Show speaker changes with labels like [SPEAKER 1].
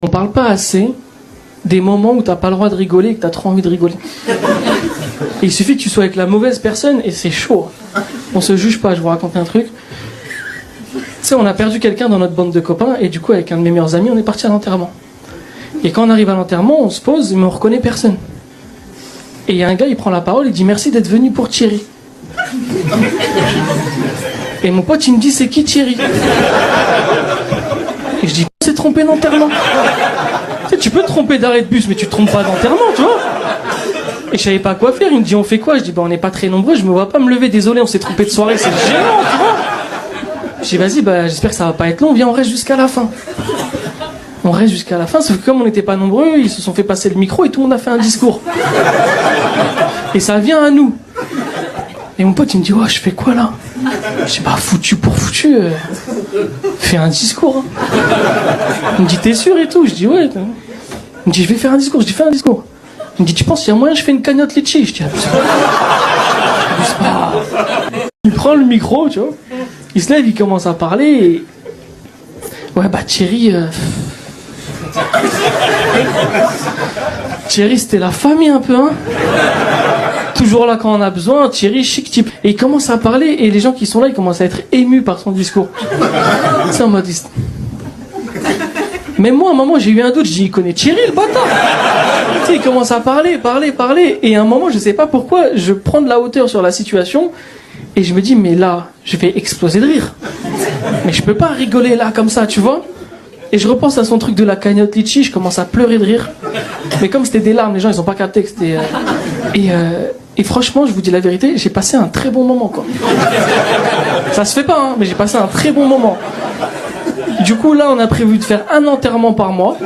[SPEAKER 1] On parle pas assez des moments où t'as pas le droit de rigoler et que t'as trop envie de rigoler. Et il suffit que tu sois avec la mauvaise personne et c'est chaud. On se juge pas, je vous raconte un truc. Tu sais, on a perdu quelqu'un dans notre bande de copains et du coup, avec un de mes meilleurs amis, on est parti à l'enterrement. Et quand on arrive à l'enterrement, on se pose, mais on reconnaît personne. Et il y a un gars, il prend la parole, il dit merci d'être venu pour Thierry. Et mon pote, il me dit c'est qui Thierry? Et je dis c'est trompé d'enterrement. Tu sais, tu peux te tromper d'arrêt de bus, mais tu te trompes pas d'enterrement, tu vois. Et je savais pas quoi faire, il me dit on fait quoi? Je dis on n'est pas très nombreux, je me vois pas me lever, désolé, on s'est trompé de soirée, c'est gênant, tu vois. Je dis vas-y, j'espère que ça va pas être long, viens on reste jusqu'à la fin. On reste jusqu'à la fin, sauf que comme on n'était pas nombreux, ils se sont fait passer le micro et tout le monde a fait un discours. Et ça vient à nous. Et mon pote il me dit je fais quoi là? Je dis foutu pour foutu, fais un discours. Il me dit t'es sûr et tout? Je dis ouais. Il me dit je vais faire un discours, je dis fais un discours. Il me dit tu penses qu'il y a moyen je fais une cagnotte litchi? Je dis abuse pas. Il prend le micro, tu vois. Il se lève, il commence à parler et... Ouais Thierry... Thierry c'était la famille un peu, hein. Toujours là quand on a besoin, Thierry chic type. Et il commence à parler et les gens qui sont là ils commencent à être émus par son discours. C'est en mode... Mais moi à un moment j'ai eu un doute, je dis il connaît Thierry le bâtard. Tu sais, il commence à parler et à un moment je sais pas pourquoi je prends de la hauteur sur la situation et je me dis mais là je vais exploser de rire. Mais je peux pas rigoler là comme ça, tu vois. Et je repense à son truc de la cagnotte litchi, je commence à pleurer de rire. Mais comme c'était des larmes, les gens ils ont pas capté que c'était... Et franchement, je vous dis la vérité, j'ai passé un très bon moment, quoi. Ça se fait pas, hein, mais j'ai passé un très bon moment. Du coup, là, on a prévu de faire un enterrement par mois.